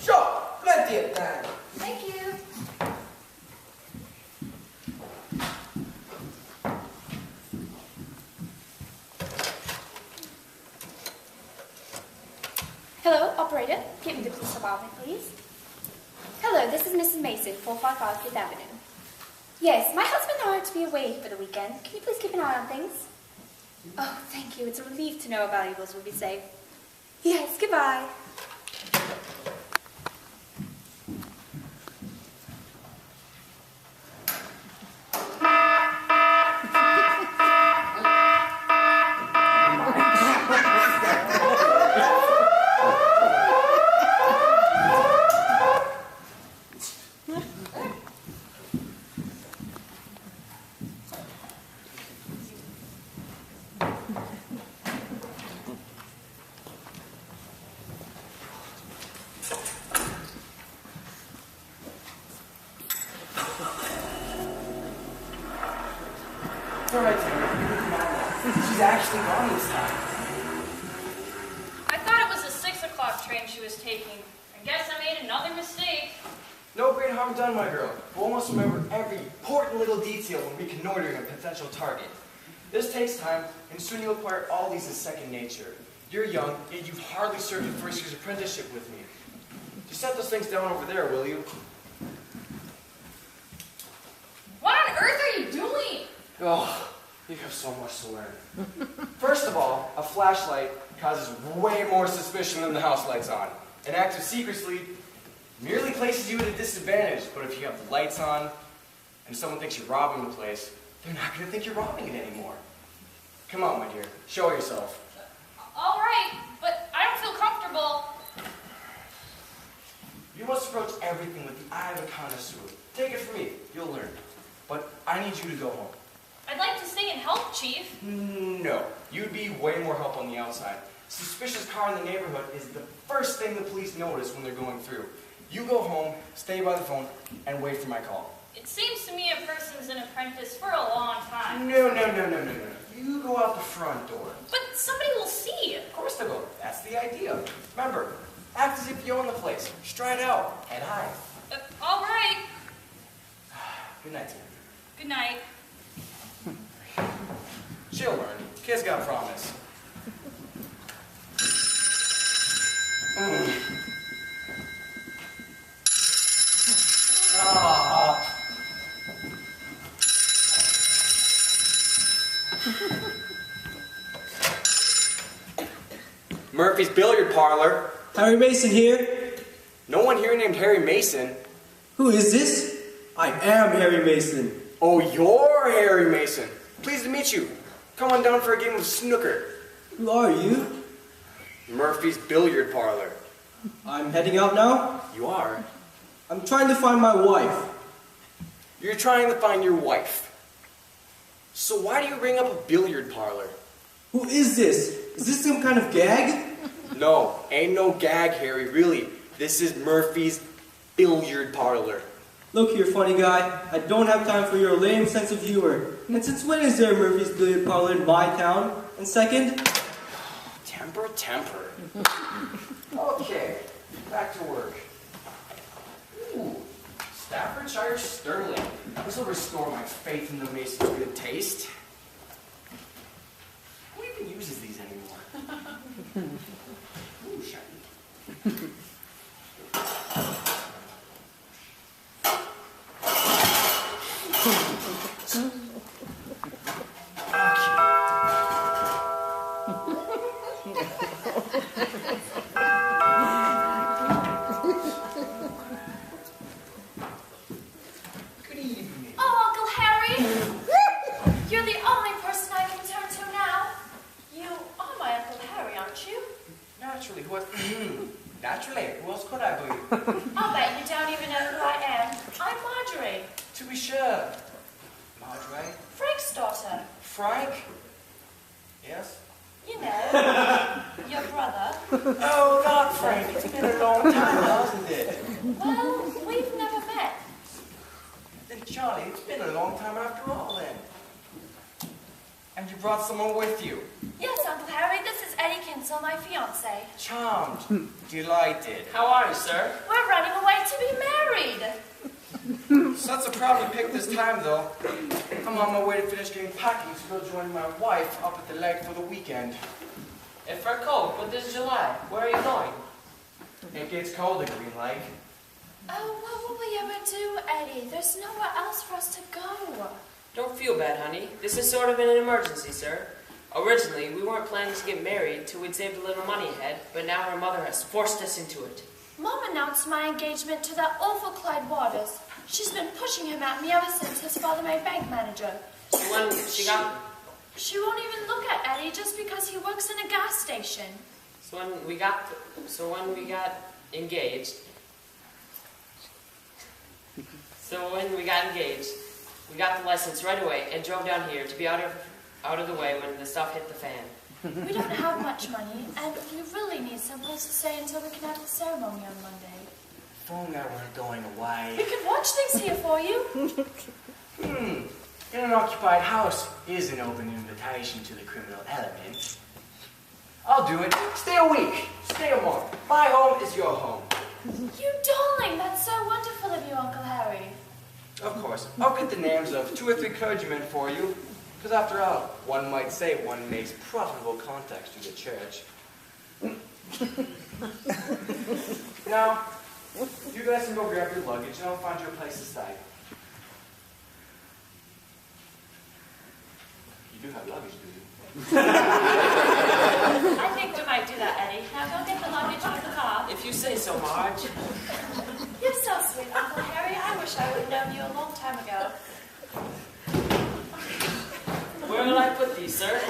Sure, plenty of time. Thank you. Hello, operator. Get me the police department, please. Hello, this is Mrs. Mason, 455 Fifth Avenue. Yes, my husband and I are to be away for the weekend. Can you please keep an eye on things? Oh, thank you. It's a relief to know our valuables will be safe. Yes, goodbye. She's actually gone this time. I thought it was a 6 o'clock train she was taking. I guess I made another mistake. No great harm done, my girl. We'll almost remember every important little detail when reconnoitering a potential target. This takes time, and soon you'll acquire all these as second nature. You're young, yet you've hardly served your first year's apprenticeship with me. Just set those things down over there, will you? What on earth are you doing? Oh, you have so much to learn. First of all, a flashlight causes way more suspicion than the house lights on. An act of secrecy merely places you at a disadvantage, but if you have the lights on and someone thinks you're robbing the place, they're not going to think you're robbing it anymore. Come on, my dear. Show yourself. All right, but I don't feel comfortable. You must approach everything with the eye of a connoisseur. Take it from me. You'll learn. But I need you to go home. I'd like to stay and help, Chief. No. You'd be way more help on the outside. Suspicious car in the neighborhood is the first thing the police notice when they're going through. You go home, stay by the phone, and wait for my call. It seems to me a person's an apprentice for a long time. No. You go out the front door. But somebody will see. Of course they will. That's the idea. Remember, act as if you own the place. Stride out. Head high. All right. Good night, dear. Good night. She'll learn. Kid's got a promise. Murphy's Billiard Parlor. Harry Mason here. No one here named Harry Mason. Who is this? I am Harry Mason. Oh, you're Harry Mason. Pleased to meet you. Come on down for a game of snooker. Who are you? Murphy's Billiard Parlor. I'm heading out now. You are? I'm trying to find my wife. You're trying to find your wife. So why do you ring up a billiard parlor? Who is this? Is this some kind of gag? No, ain't no gag, Harry, really. This is Murphy's Billiard Parlor. Look here, funny guy. I don't have time for your lame sense of humor. And since when is there a Murphy's Billiard Parlor in my town? And second? Temper. Okay, back to work. Ooh, Staffordshire Sterling. This will restore my faith in the Mason's good taste. Who even uses these anymore? Ooh, shiny. Good evening. Oh, Uncle Harry! You're the only person I can turn to now. You are my Uncle Harry, aren't you? Naturally, naturally, who else could I be? I'll bet you don't even know who I am. I'm Marjorie, To be sure. Marjorie? Frank's daughter. Frank? Yes? You know, your brother. Oh, not Frank. It's been a long time, hasn't it? Well, we've never met. Then, Charlie, it's been a long time after all, then. And you brought someone with you. Yes, Uncle Harry, this is Eddie Kinsell, my fiancé. Charmed. Delighted. How are you, sir? We're running away to be married. So that's a probably pick this time, though. I'm on my way to finish getting packing to go join my wife up at the lake for the weekend. If we're cold, but this is July. Where are you going? It gets cold at Green Lake. Oh, what will we ever do, Eddie? There's nowhere else for us to go. Don't feel bad, honey. This is sort of an emergency, sir. Originally, we weren't planning to get married till we'd saved a little money ahead, but now our mother has forced us into it. Mom announced my engagement to that awful Clyde Waters. She's been pushing him at me ever since his father made bank manager. So when she got... She won't even look at Eddie just because he works in a gas station. So when we got engaged... we got the license right away and drove down here to be out of the way when the stuff hit the fan. We don't have much money, and we really need someplace to stay until we can have the ceremony on Monday. If only I weren't going away. We can watch things here for you. In an occupied house is an open invitation to the criminal element. I'll do it. Stay a week. Stay a month. My home is your home. You darling, that's so wonderful of you, Uncle Harry. Of course. I'll get the names of 2 or 3 clergymen for you. Because after all, one might say one makes profitable contacts to the church. Now, you guys can go grab your luggage and I'll find you a place to stay. You do have luggage, do you? I think we might do that, Eddie. Now go get the luggage off the car. If you say so, Marge. You're so sweet, Uncle Harry. I wish I would have known you a long time ago. Where will I put these, sir?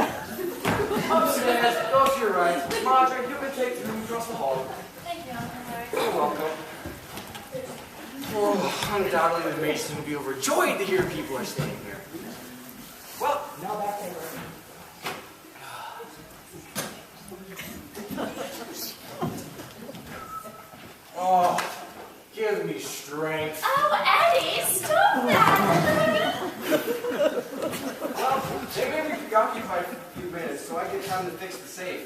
Upstairs, go to your right. Marjorie, you can take the room across the hall. Thank you, Uncle Harry. You're welcome. Oh, undoubtedly the Mason will be overjoyed to hear people are staying here. Well, now back to work. Oh, gives me strength. Oh, Eddie, stop that! Well, they may be preoccupied for a few minutes, so I get time to fix the safe.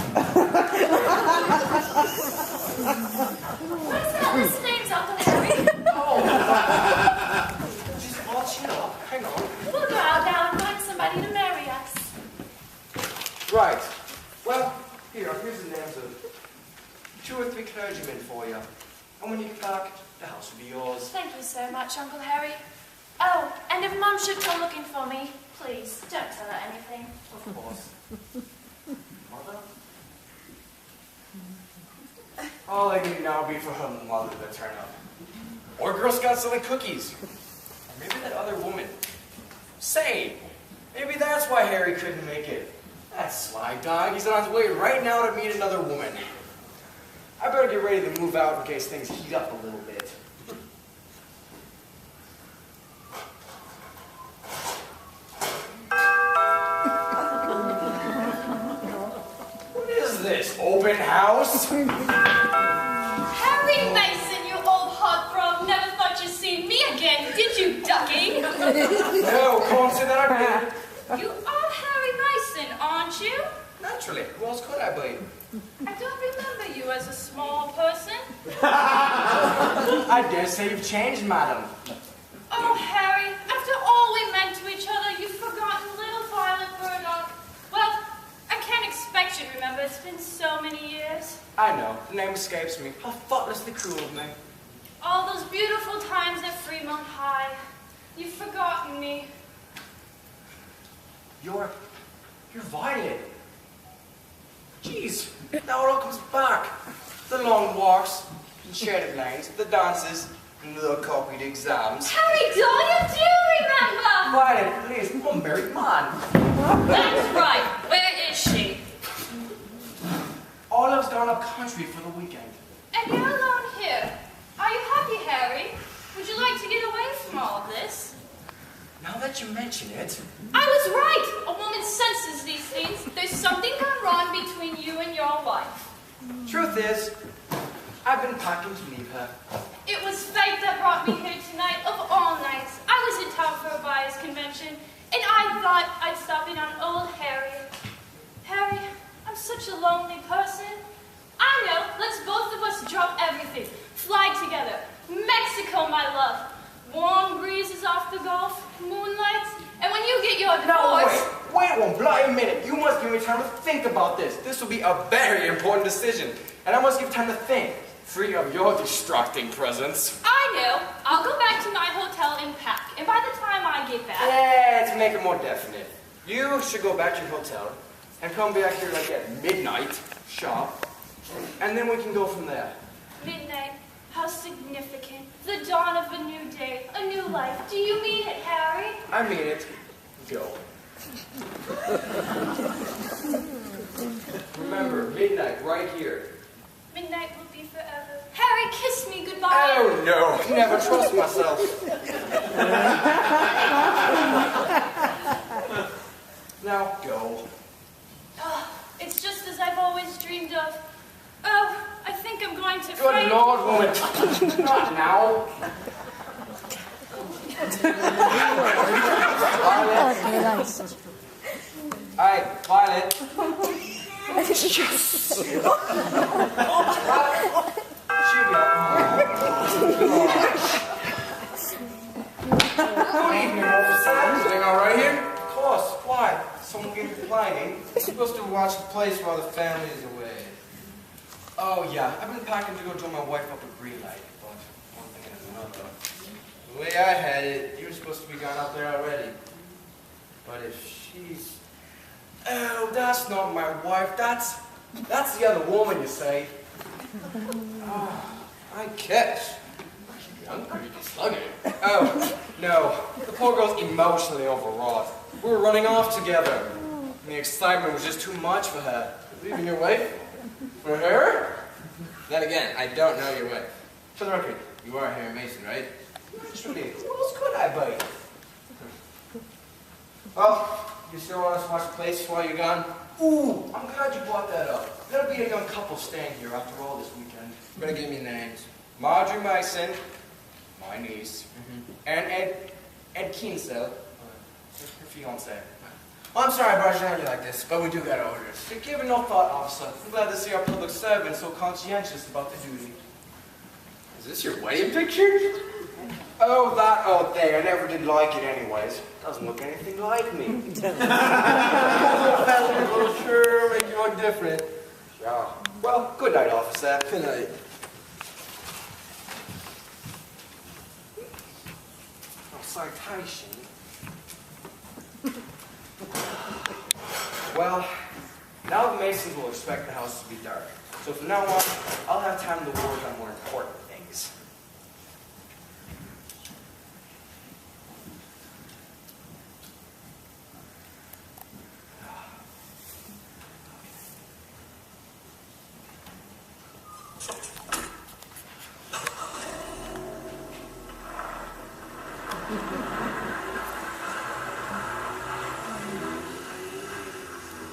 What's that list of names, Uncle Harry? Oh, just all chin up. Hang on. We'll go out now and find somebody to marry us. Right. Well, here's the names of 2 or 3 clergymen for you. And when you get back, the house will be yours. Thank you so much, Uncle Harry. Oh, and if Mom should come looking for me, please don't tell her anything. Of course. Mother? All I need now will be for her mother to turn up. Or Girl Scouts selling cookies. Or maybe that other woman. Say, maybe that's why Harry couldn't make it. That sly dog, he's on his way right now to meet another woman. I better get ready to move out in case things heat up a little bit. What is this, open house? Harry Mason, you old heartthrob, never thought you'd see me again, did you, ducky? No, can't say that I did. You are Harry Mason, aren't you? Naturally, who else could I be? I don't remember you as a small person. I dare say you've changed, madam. Oh, Harry, after all we meant to each other, you've forgotten little Violet Burglar. Well, I can't expect you to remember. It's been so many years. I know, the name escapes me. How thoughtlessly cruel of me. All those beautiful times at Fremont High. You've forgotten me. You're Violet. Jeez, now it all comes back. The long walks, the shaded lanes, the dances, and the copied exams. Harry, doll, you do remember! Violet, please, I'm a married man. That's right. Where is she? Olive's gone up country for the weekend. And you're alone here. Are you happy, Harry? Would you like to get away from all of this? Now that you mention it, I was right. A woman senses these things. There's something gone wrong between you and your wife. truth is, I've been packing to leave her. It was fate that brought me here tonight, of all nights. I was in town for a buyer's convention, And I thought I'd stop in on old Harry. Harry, I'm such a lonely person. I know, let's both of us drop everything. Fly together. Mexico, my love. Warm breezes off the Gulf, moonlight. And when you get your divorce... No, wait one bloody minute. You must give me time to think about this. This will be a very important decision. And I must give time to think. Free of your distracting presence. I know. I'll go back to my hotel and pack. And by the time I get back... Let's make it more definite. You should go back to your hotel and come back here like at midnight, sharp, and then we can go from there. Midnight. How significant. The dawn of a new day, a new life. Do you mean it, Harry? I mean it. Go. Remember, midnight, right here. Midnight will be forever. Harry, kiss me goodbye. Oh no, never trust myself. Now go. Oh, it's just as I've always dreamed of. Oh, I think I'm going to Good Lord, woman. Not now. Violet. Aye, Violet. She'll be Good evening, officer. Everything all right here? Of course. Why? Someone getting complaining? You're supposed to watch the place while the family is away. Oh, yeah. I've been packing to go join my wife up at Green Light, but one thing and another. The way I had it, you were supposed to be gone up there already. But if she's... Oh, that's not my wife. That's the other woman, you say. Oh, I catch. I'm pretty sluggish. Oh, no. The poor girl's emotionally overwrought. We were running off together. And the excitement was just too much for her. Leaving your wife? For her? Then again, I don't know your wife. For the record, you are Harry Mason, right? Naturally. Who else could I be? Well, you still want us to watch the place while you're gone? Ooh, I'm glad you brought that up. There'll be a young couple staying here after all this weekend. You're gonna give me names. Marjorie Mason, my niece, and Ed Kinsell, her fiancé. Well, I'm sorry I barged on you like this, but we do got orders. You're giving no thought, officer. I'm glad to see our public servant so conscientious about the duty. Is this your wedding picture? Oh, that old thing. I never did like it anyways. Doesn't look anything like me. It'll sure make you look different. Yeah. Well, good night, officer. Good night. Oh, citation. Well, now the Masons will expect the house to be dark. So from now on, I'll have time to work on more important things.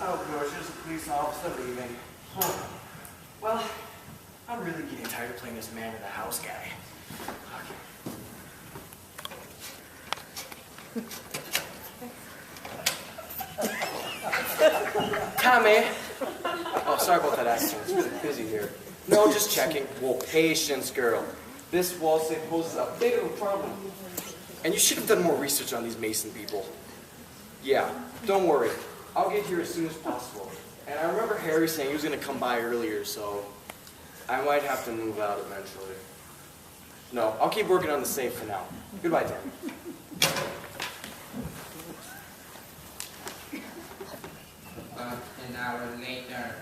Oh, gosh, there's a police officer leaving. Oh. Well, I'm really getting tired of playing this man in the house guy. Okay. Tommy. Oh, sorry about that accent. It's really busy here. No, just checking. Whoa, patience, girl. This wall safe poses a bit of a problem. And you should have done more research on these Mason people. Yeah, don't worry. I'll get here as soon as possible. And I remember Harry saying he was going to come by earlier, so I might have to move out eventually. No, I'll keep working on the safe for now. Goodbye, Dan. An hour later.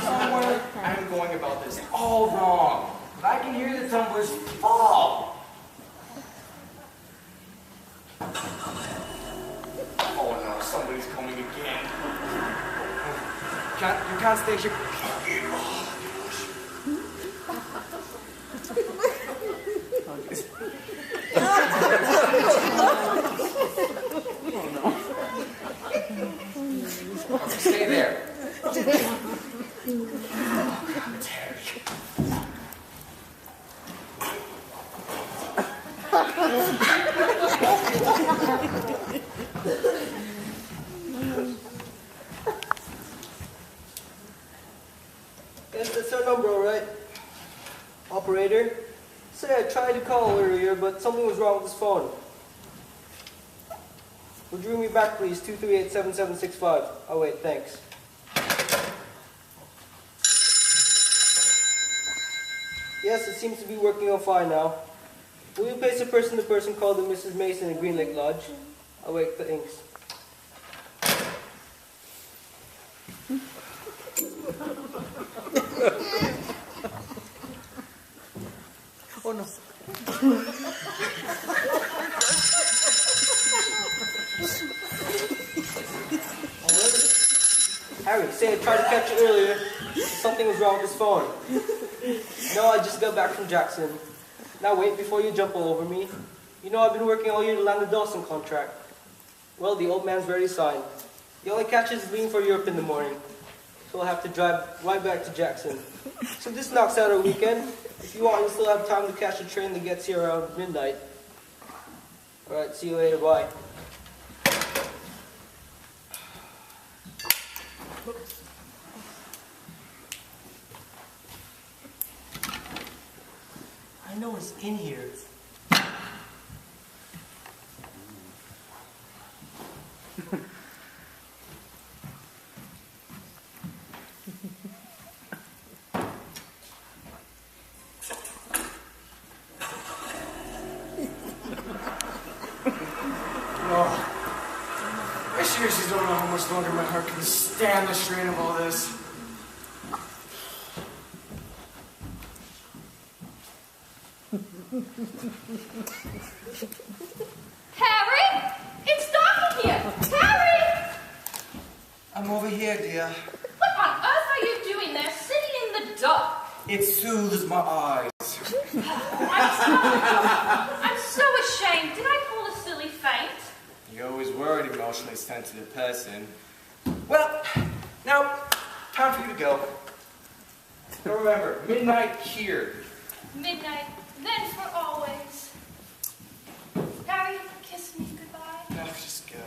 Somewhere I'm going about this all wrong. I can hear the tumblers fall. Oh no, somebody's coming again. You can't stay here. Stay there. Terry. Yes, that's our number, all right. Operator? Say, I tried to call earlier, but something was wrong with this phone. Would you ring me back, please? 238-7765. Oh, wait, thanks. Yes, it seems to be working on fine now. Will you place a person-to-person call to Mrs. Mason at Green Lake Lodge? Oh, wait, thanks. Oh, no. Harry, say I tried to catch you earlier. Something was wrong with his phone. No, I just got back from Jackson. Now wait before you jump all over me. You know I've been working all year to land the Dawson contract. Well, the old man's ready signed. The only catch is leaving for Europe in the morning. So I'll have to drive right back to Jackson. So this knocks out our weekend. If you want, you still have time to catch a train that gets here around midnight. Alright, see you later, bye. I know it's in here. I seriously don't know how much longer my heart can stand the strain of all this. Harry? It's dark in here! Harry! I'm over here, dear. What on earth are you doing there, sitting in the dark? It soothes my eyes. I'm so ashamed. Did I pull a silly feint? You always were an emotionally sensitive person. Well, now, time for you to go. But remember, midnight here. Midnight, then for always. Harry, kiss me goodbye. No, just go.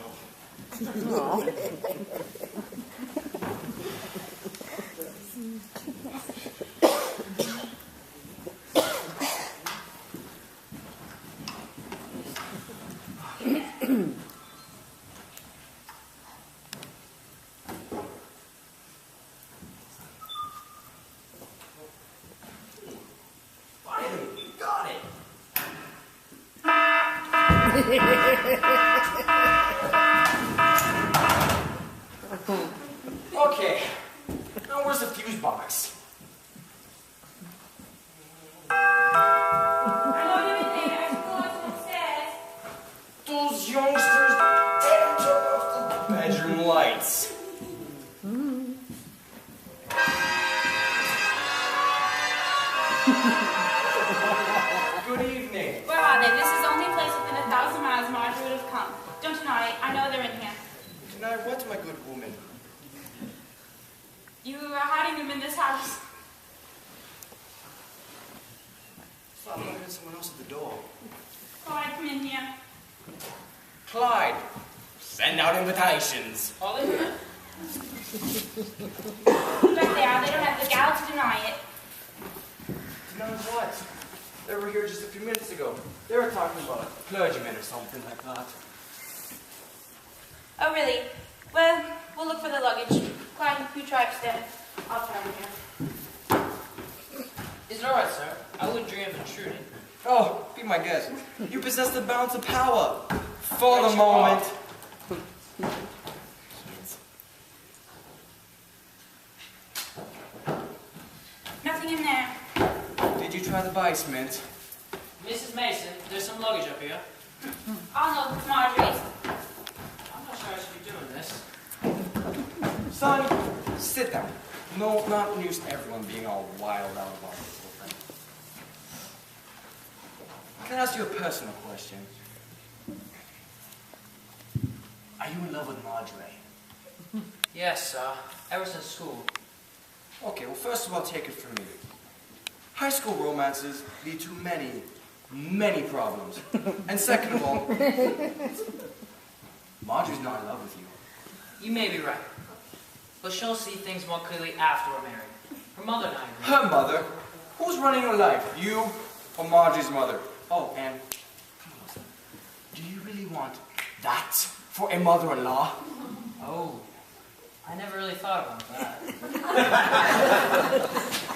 Okay, now where's the fuse box? I know you're in there. I should go on upstairs. Those youngsters didn't turn off the bedroom lights. Good evening. Where are they? This is the only place within 1,000 miles Marjorie would have come. Don't deny it. I know they're in here. Deny what, my good woman? You are hiding them in this house. I thought I heard someone else at the door. Clyde, come in here. Clyde, send out invitations. All in here? But they are. They don't have the gal to deny it. Deny what? They were here just a few minutes ago. They were talking about a clergyman or something like that. Oh, really? Well, we'll look for the luggage. Clyde, you try upstairs. I'll try in here. Is it alright, sir? I wouldn't dream of intruding. Oh, be my guest. You possess the balance of power. For Let the you moment. Nothing in there. Did you try the basement? Mrs. Mason, there's some luggage up here. I'll know it's Marjorie's. I'm not sure I should be doing this. Son, sit down. No, not used to everyone being all wild out about this whole thing. Can I ask you a personal question? Are you in love with Marjorie? Yes, ever since school. Okay, well, first of all, take it from me. High school romances lead to many, many problems. And second of all, Marjorie's not in love with you. You may be right. But she'll see things more clearly after we're married. Her mother and I agree. Her mother? Who's running your life? You or Margie's mother? Oh, and come on, listen. Do you really want that for a mother-in-law? Oh, I never really thought about that.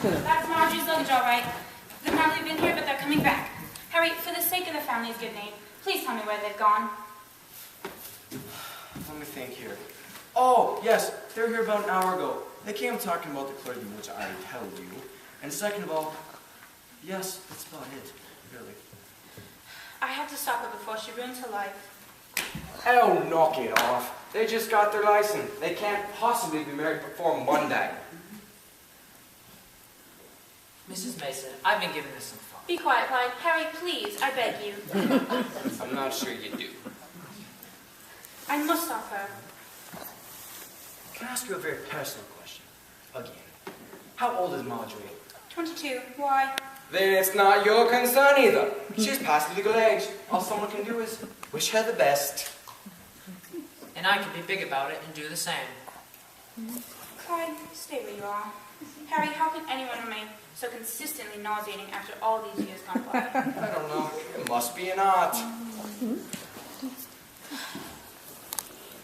That's Margie's luggage, all right. They've not really been here, but they're coming back. Harry, for the sake of the family's good name, please tell me where they've gone. Let me think here. Oh, yes, they were here about an hour ago. They came talking about the clergy, which I told you. And second of all, yes, that's about it, really. I have to stop her before she ruins her life. Oh, knock it off. They just got their license. They can't possibly be married before Monday. Mrs. Mason, I've been giving this some thought. Be quiet, Clyde. Harry, please, I beg you. I'm not sure you do. I must stop her. Can I ask you a very personal question? Again. How old is Marjorie? 22. Why? Then it's not your concern either. She's past legal age. All someone can do is wish her the best. And I can be big about it and do the same. Clyde, stay where you are. Harry, how can anyone remain so consistently nauseating after all these years gone by? I don't know. It must be an art.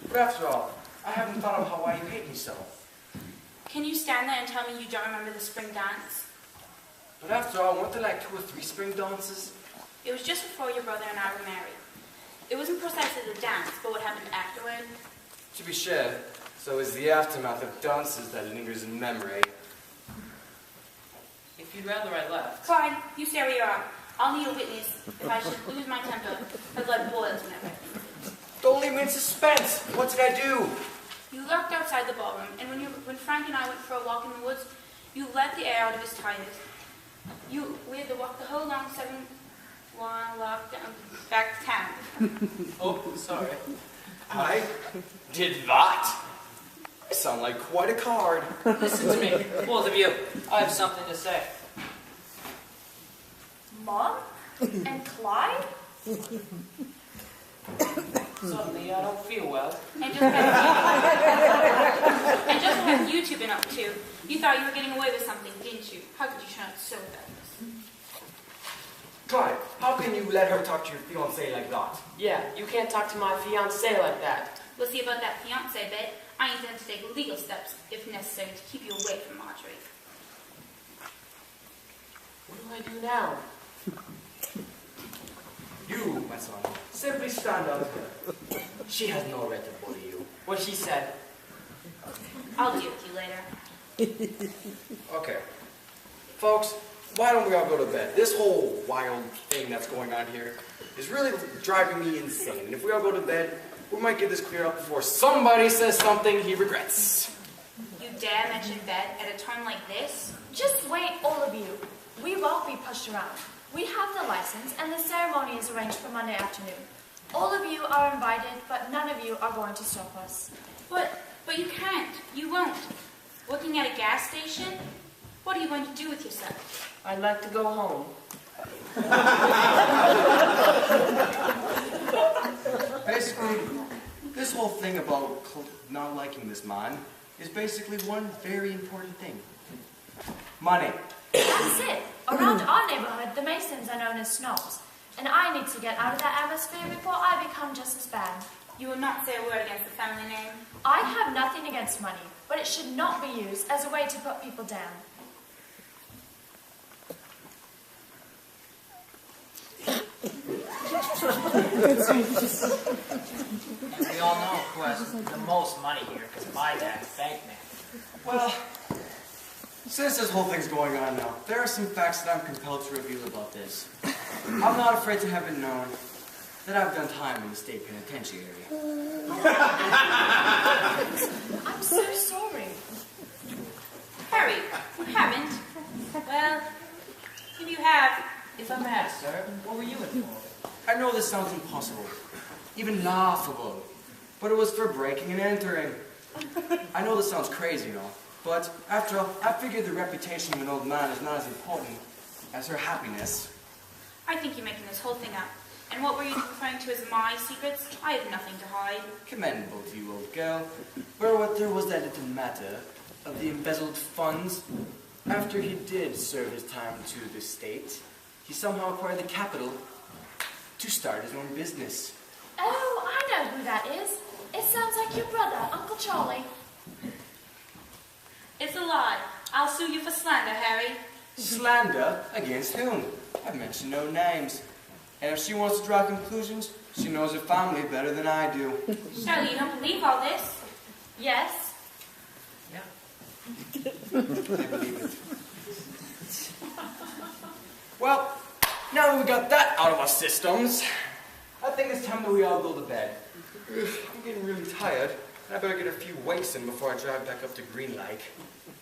But after all, I haven't thought of why you hate me so. Can you stand there and tell me you don't remember the spring dance? But after all, weren't there like 2 or 3 spring dances? It was just before your brother and I were married. It wasn't precisely the dance, but what happened afterward. To be sure, so is the aftermath of dances that lingers in memory. If you'd rather I left. Clyde, you stay where you are. I'll need a witness if I should lose my temper. My blood boils whenever. Don't leave me in suspense. What did I do? You lurked outside the ballroom, and when Frank and I went for a walk in the woods, you let the air out of his tires. We had to walk the whole long 7-1 walk down back to town. Oh, sorry. I did that? I sound like quite a card. Listen to me, both of you. I have something to say. Mom? And Clyde? Suddenly, I don't feel well. And just what have you two been up to? You thought you were getting away with something, didn't you? How could you turn out so reckless? Clyde, how can you let her talk to your fiancé like that? Yeah, you can't talk to my fiancé like that. We'll see about that fiancé bit. I intend to take legal steps, if necessary, to keep you away from Marjorie. What do I do now? You, my son, simply stand out here. She has no right to bully you. What she said. I'll deal with you later. Okay. Folks, why don't we all go to bed? This whole wild thing that's going on here is really driving me insane. And if we all go to bed, we might get this cleared up before somebody says something he regrets. You dare mention bed at a time like this? Just wait, all of you. We won't be pushed around. We have the license, and the ceremony is arranged for Monday afternoon. All of you are invited, but none of you are going to stop us. But you can't. You won't. Working at a gas station? What are you going to do with yourself? I'd like to go home. Basically, this whole thing about not liking this man is basically one very important thing. Money. That's it. Around our neighborhood, the Masons are known as snobs. And I need to get out of that atmosphere before I become just as bad. You will not say a word against the family name. I have nothing against money, but it should not be used as a way to put people down. We all know who has the most money here, because my dad's bank man. Well, since this whole thing's going on now, there are some facts that I'm compelled to reveal about this. I'm not afraid to have it known that I've done time in the state penitentiary. I'm so sorry. Harry, you haven't. Well, if you have, If I may ask, sir, what were you in for? I know this sounds impossible, even laughable, but it was for breaking and entering. I know this sounds crazy, you know, but after all, I figured the reputation of an old man is not as important as her happiness. I think you're making this whole thing up. And what were you referring to as my secrets? I have nothing to hide. Commendable to you, old girl. But what there was that little matter of the embezzled funds. After he did serve his time to the state, he somehow acquired the capital to start his own business. Oh, I know who that is. It sounds like your brother, Uncle Charlie. It's a lie. I'll sue you for slander, Harry. Slander? Against whom? I've mentioned no names. And if she wants to draw conclusions, she knows her family better than I do. Surely you don't believe all this? Yes. Yeah. I believe it. Well, now that we got that out of our systems, I think it's time that we all go to bed. I'm getting really tired, and I better get a few wakes in before I drive back up to Green Lake.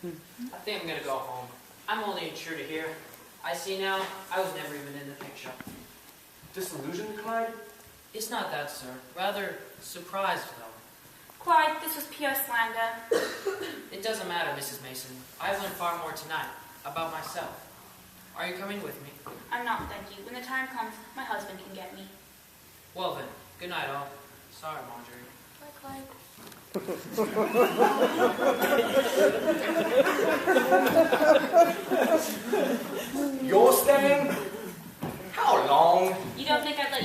I think I'm gonna go home. I'm only an intruder here. I see now, I was never even in the picture. Disillusioned, Clyde? It's not that, sir. Rather surprised, though. Clyde, this was pure slander. It doesn't matter, Mrs. Mason. I've learned far more tonight about myself. Are you coming with me? I'm not, thank you. When the time comes, my husband can get me. Well then, good night all. Sorry, Marjorie. Bye, Clyde. You're staying? How long? You don't think I'd let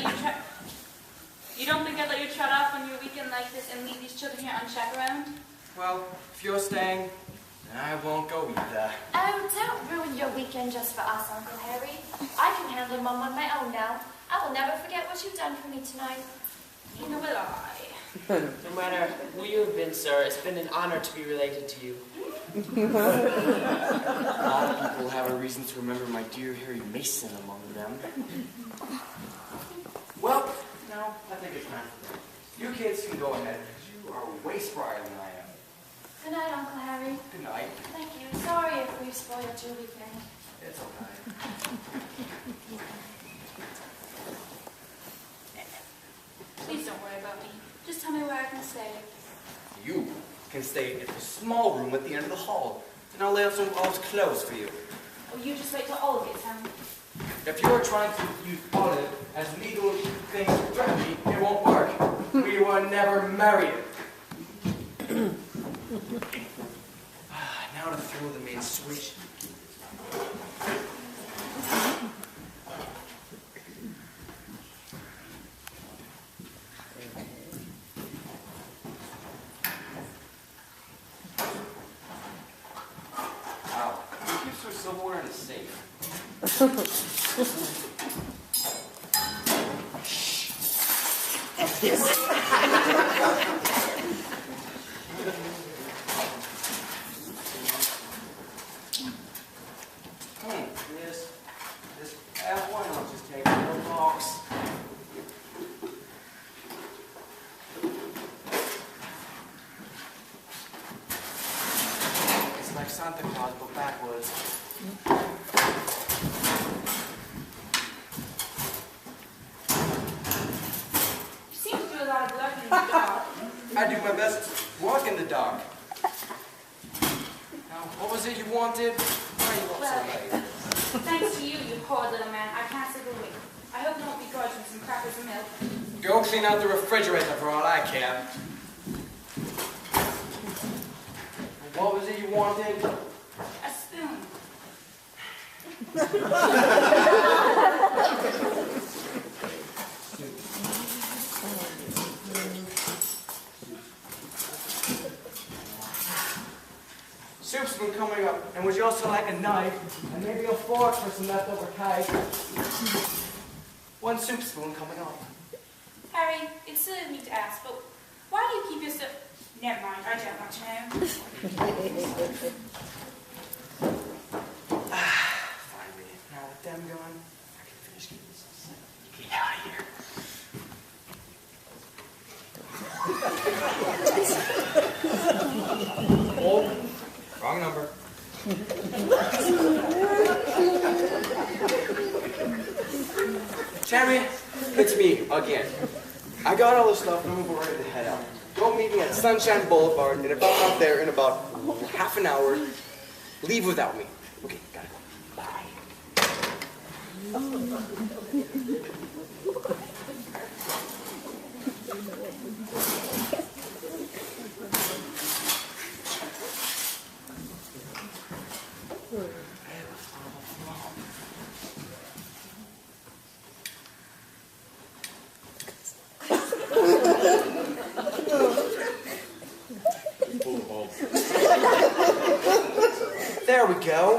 you trot off on your weekend like this and leave these children here unchaperoned? Well, if you're staying, then I won't go either. Oh, don't ruin your weekend just for us, Uncle Harry. I can handle Mum on my own now. I will never forget what you've done for me tonight. Neither will I. No matter who you have been, sir, it's been an honor to be related to you. A lot of people have a reason to remember my dear Harry Mason among them. Well, now I think it's time for bed. You kids can go ahead, because you are way sprier than I am. Good night, Uncle Harry. Good night. Thank you. Sorry if we've spoiled your weekend. It's okay. Please don't worry about me. Just tell me where I can stay. You can stay in the small room at the end of the hall, and I'll lay out some of Olive's clothes for you. Or you just wait till Olive gets home. If you are trying to use Olive as legal things to threaten me, it won't work. We were never married. Now to throw the main switch. Wow, who keeps her silverware in a safe? This F1 I'll just take a little box. It's like Santa Claus, but backwards. You seem to do a lot of lurking in the dark. I do my best to walk in the dark. Now, what was it you wanted? Why are you up so late? Thanks to you, you poor little man, I can't sleep a wink. I hope you won't begrudge me some crackers and milk. Go clean out the refrigerator for all I care. What was it you wanted? A spoon. Soup's been coming up, and would you also like a knife and maybe a fork for some leftover cake? One soup spoon coming up. Harry, it's silly of me to ask, but why do you keep your stuff... Never mind, I don't want to know. Finally. Now with them going, I can finish getting this all set. Get out of here. Oh, wrong number. Tammy, it's me again. I got all the stuff and we're ready to head out. Go meet me at Sunshine Boulevard, and if I'm not there in about half an hour, leave without me. Okay, gotta go. Bye. There we go.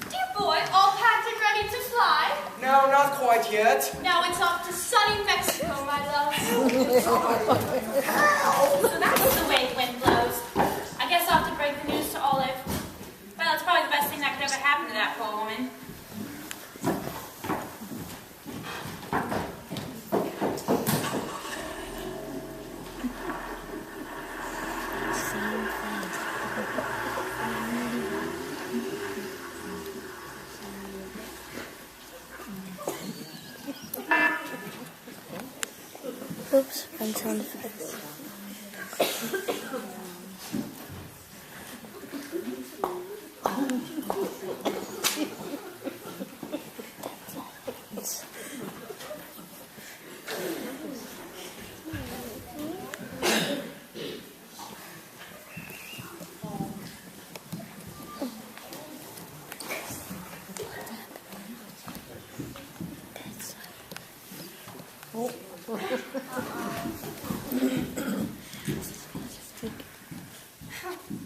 Dear boy, all packed and ready to fly? No, not quite yet. Now it's off to sunny Mexico, my love. So that's the way the wind blows. I guess I'll have to break the news to Olive. Well, it's probably the best thing that could ever happen to that poor woman. Oops, and sound effects.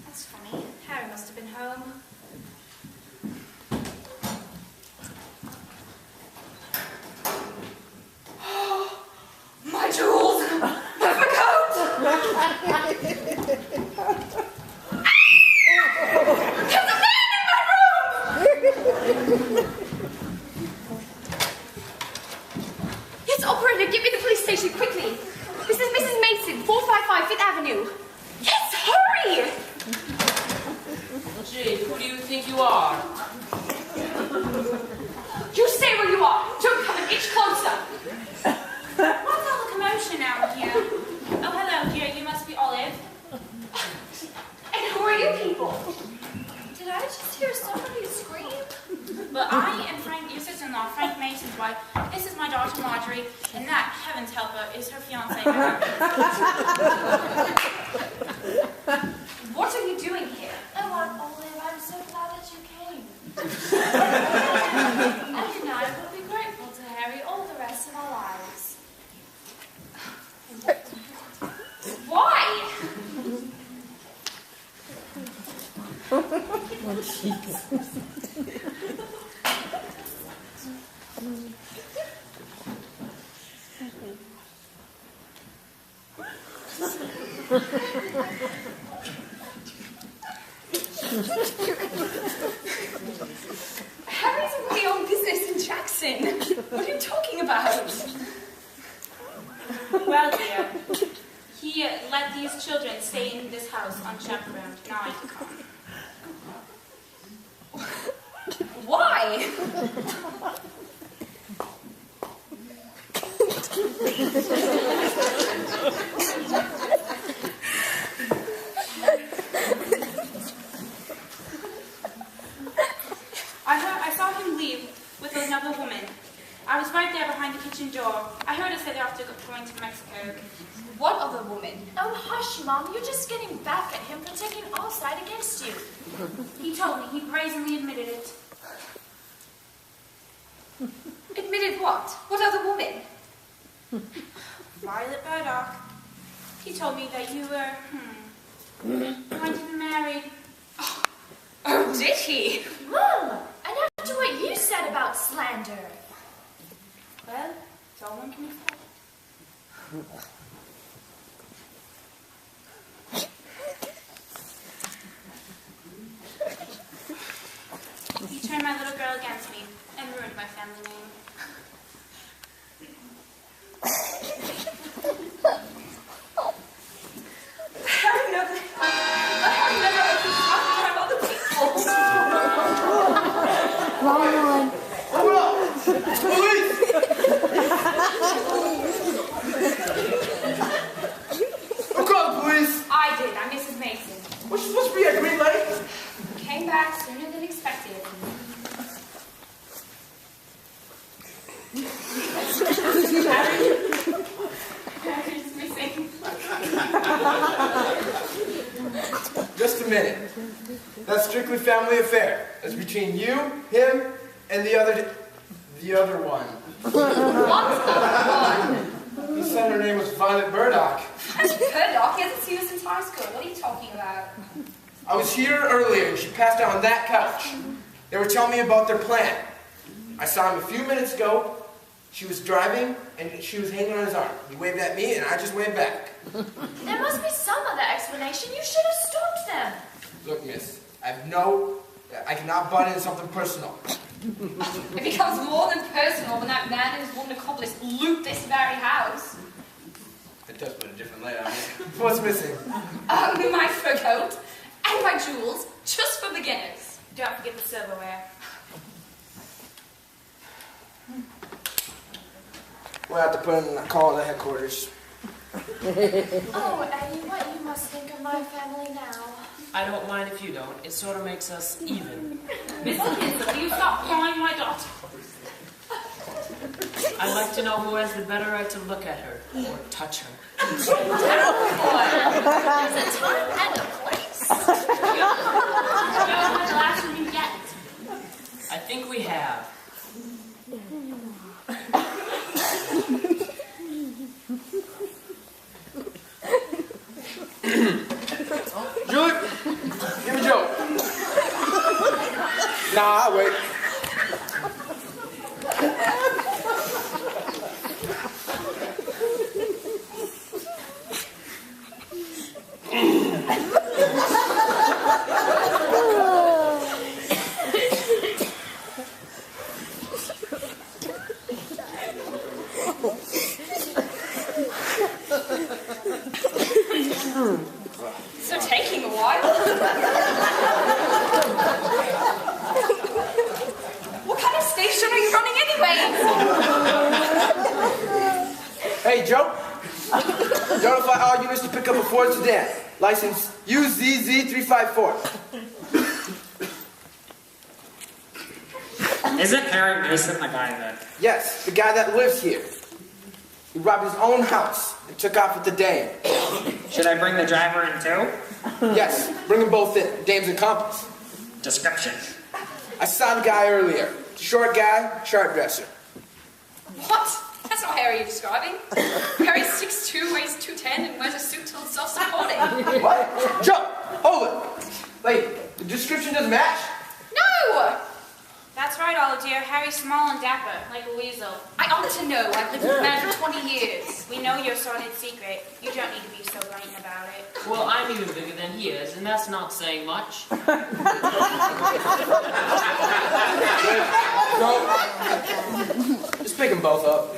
That's funny. Harry must have been home. My jewels! My coat! There's a man in my room! Yes, operator, get me the police station quickly. This is Mrs. Mason, 455 Fifth Avenue. Yes, hurry! Gee, who do you think you are? You stay where you are. Don't come an inch closer. What's all the commotion out here? Oh, hello, dear. You must be Olive. And who are you people? Did I just hear somebody scream? Well, I am Frank, your sister-in-law, Frank Mason's wife. This is my daughter, Marjorie, and that, heaven's helper, is her fiancé. What are you doing here? Oh, Aunt Olive, I'm so glad that you came. Ellie and I will be grateful to Harry all the rest of our lives. Why? Harry's away on business in Jackson. What are you talking about? Well, dear, he let these children stay in this house unchaperoned. Now I can come. Why? I saw him leave with another woman. I was right there behind the kitchen door. I heard her say they're going to Mexico. What other woman? Oh, hush, Mom. You're just getting back at him for taking our side against you. He told me. He brazenly admitted it. Admitted what? What other woman? Violet Burdock. He told me that you were, going to be married. Oh, did he? Mom, and after what you said about slander. Well, it's all one can expect. You turned my little girl against me and ruined my family name. Harry never opened his mouth around other people. Wrong one. Hold up! Police! Just a minute. That's strictly family affair. That's between you, him, and the other one. What's the one? He said her name was Violet Burdock. Burdock? He hasn't seen us since high school. What are you talking about? I was here earlier and she passed out on that couch. They were telling me about their plan. I saw him a few minutes ago. She was driving and she was hanging on his arm. He waved at me and I just waved back. There must be some other explanation. You should have stopped them. Look, miss, I cannot butt into something personal. It becomes more than personal when that man and his woman accomplice loot this very house. It does put a different layer on it. What's missing? My fur coat and my jewels, just for beginners. Don't forget the silverware. We'll have to put in a call to headquarters. Oh, Eddie, what you must think of my family now? I don't mind if you don't. It sort of makes us even. Miss Kinsey, will you stop pawing my daughter? I'd like to know who has the better right to look at her or touch her. There's a time and a place. Don't have the last one yet. I think we have. Julie, give me Joe. Nah, I'll wait. So taking a while. What kind of station are you running anyway? Hey, Joe. Notify all units to pick up a Ford sedan. License UZZ354. Isn't Harry Mason the guy that... Yes, the guy that lives here. He robbed his own house and took off with the dame. Should I bring the driver in too? Yes, bring them both in. Dame's accomplice. Description. I saw the guy earlier. Short guy, sharp dresser. What? That's not Harry you're describing. Harry's 6'2", weighs 210, and wears a suit till it's self-supporting. What? Joe, hold it. Wait, the description doesn't match? No! That's right, Olive dear. Harry's small and dapper, like a weasel. I ought to know. I've lived with the man for 20 years. We know your sordid secret. You don't need to be so blatant about it. Well, I'm even bigger than he is, and that's not saying much. Just pick them both up.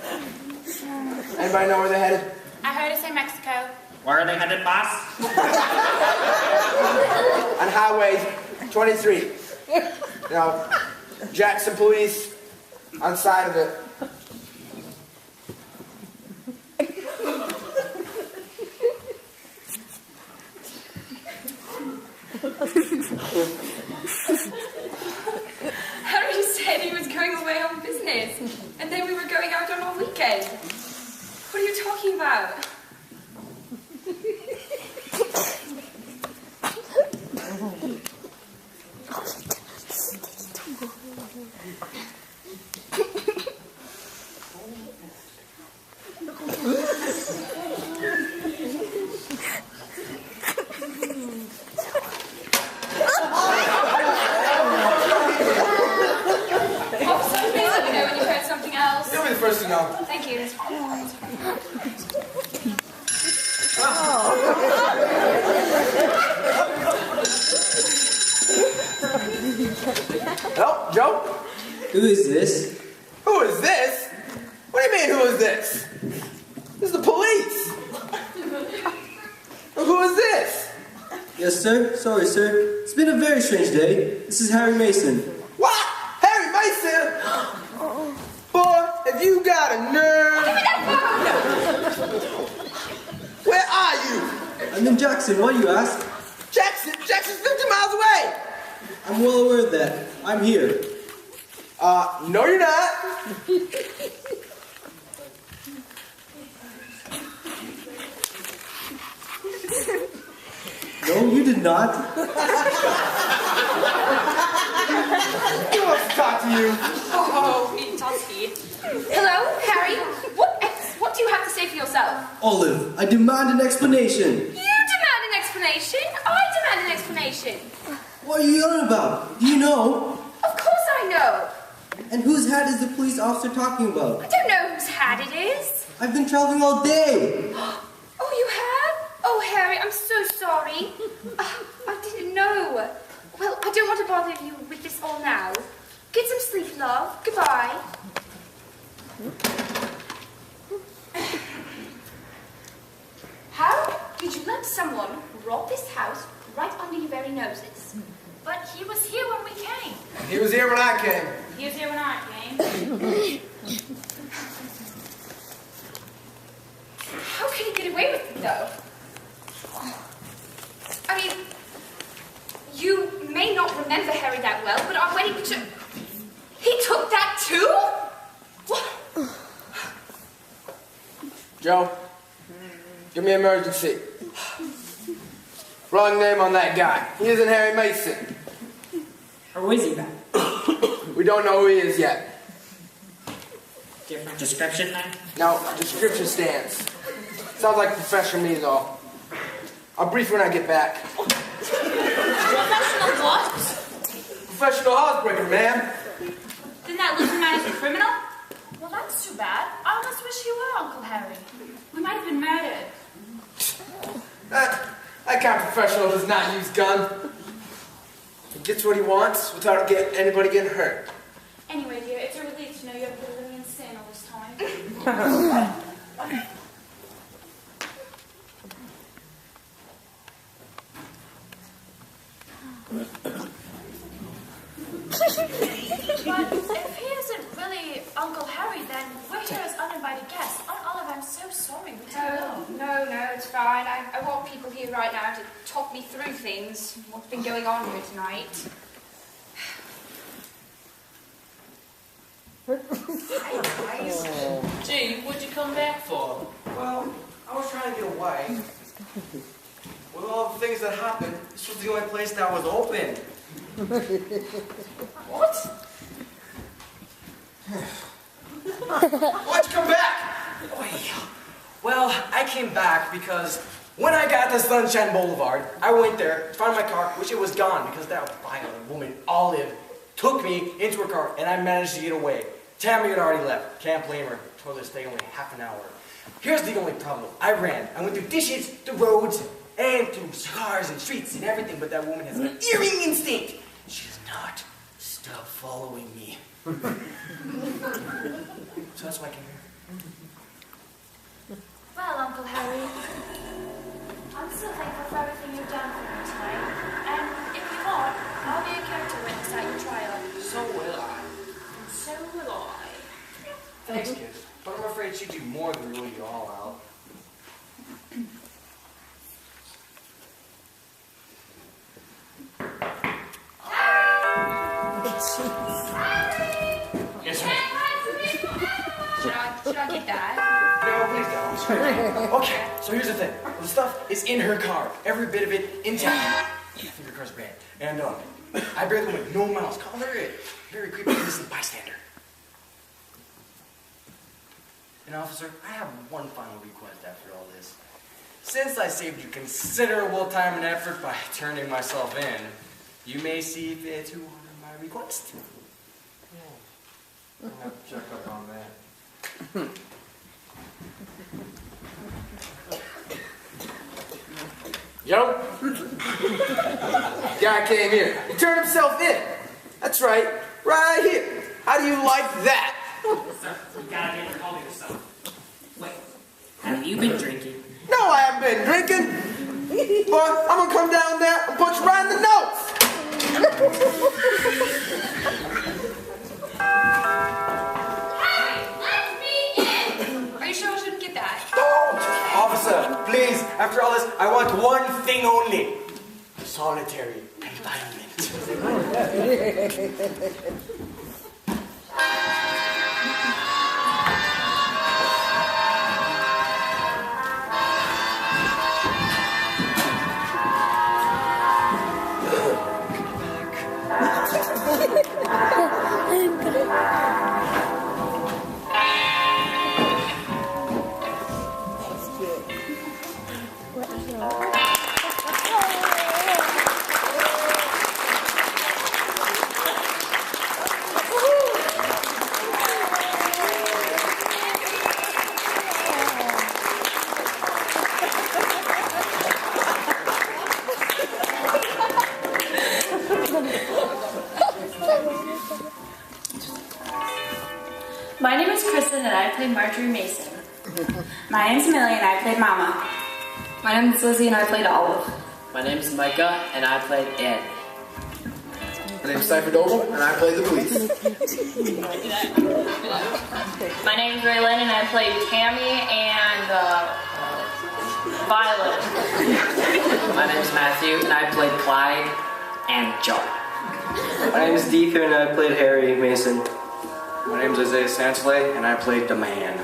Anybody know where they're headed? I heard it say Mexico. Where are they headed, boss? On Highway 23. Now, Jackson police on side of it. Harry said he was going away on business, and then we were going out on our weekend. What are you talking about? Officer, please let me know when you've heard something else. You'll be the first to know. Thank you. Hello, Joe? Who is this? Who is this? What do you mean, who is this? This is the police. Who is this? Yes, sir. Sorry, sir. It's been a very strange day. This is Harry Mason. What? Harry Mason? Boy, have you got a nerve? Give me that phone! Where are you? I'm in Jackson. Why do you ask? Jackson? Jackson's 50 miles away. I'm well aware of that. I'm here. No you're not. you did not. Who wants to talk to you? Oh, it does he. Hello, Harry. What do you have to say for yourself? Olive, I demand an explanation. You demand an explanation. I demand an explanation. What are you yelling about? Do you know? Of course I know. And whose hat is the police officer talking I about? don't know whose hat it is. I've been traveling all day. Oh, you have? Oh, Harry, I'm so sorry. I didn't know. Well, I don't want to bother you with this all now. Get some sleep, love. Goodbye. How did you let someone rob this house right under your very noses? But he was here when we came. He was here when I came. He was here when I came. How could he get away with it, though? I mean, you may not remember Harry that well, but our wedding picture... He took that too? What? Joe, give me emergency. Wrong name on that guy. He isn't Harry Mason. Who is he then? We don't know who he is yet. Different description then? No, description stands. Sounds like Professor me though. I'll brief you when I get back. Professional what? Professional housebreaker, ma'am. Then that little man is a criminal? Well, that's too bad. I almost wish you were Uncle Harry. We might have been murdered. That kind of professional does not use gun. He gets what he wants without anybody getting hurt. Anyway, dear, it's a relief to know you haven't been living in sin all this time. But if he isn't really Uncle Harry, then we're here as uninvited guests. Aunt Olive, I'm so sorry. We didn't know. No, it's fine. I want people here right now to talk me through things, what's been going on here tonight. Hi, guys. Gee, what'd you come back for? Well, I was trying to get away. With all the things that happened, this was the only place that was open. What? Why'd you come back? Well, I came back because when I got to Sunshine Boulevard, I went there to find my car, which it was gone because that violent woman, Olive, took me into her car and I managed to get away. Tammy had already left. Can't blame her. Told her to stay only half an hour. Here's the only problem. I ran. I went through dishes, the roads, and through cars and streets and everything, but that woman has an unerring instinct. She does not stop following me. So that's why I came here. Well, Uncle Harry, I'm so thankful for everything you've done for me tonight. And if you want, I'll be a character witness at your trial. So will I. And so will I. Thanks, kid. But I'm afraid she'd do more than rule you all out. Yes, sir. Should I get that? No, please don't. Okay, so here's the thing. The stuff is in her car. Every bit of it intact. I think her car's bad. And I barely went no miles. Call her a very creepy innocent bystander. And officer, I have one final request after all this. Since I saved you considerable time and effort by turning myself in, you may see fit to honor my request. I'll have to check up on that. Yo? Guy came here. He turned himself in. That's right. Right here. How do you like that? Sir, you gotta get control of yourself. Wait, have you been drinking? No, I haven't been drinking. But I'm gonna come down there and punch you right in the nose. Hey, let me in! Are you sure I shouldn't get that? Don't! Officer, please, after all this, I want one thing only. Solitary confinement. My name is Kristen and I play Marjorie Mason. My name's Millie and I played Mama. My name is Lizzie and I played Olive. My name is Micah, and I played Ed. My name is Cypher Doble, and I play the police. My name is Raylyn and I played Tammy and Violet. My name is Matthew, and I played Clyde and John. My name is Deep and I played Harry Mason. My name's Isaiah Sansley, and I played the man.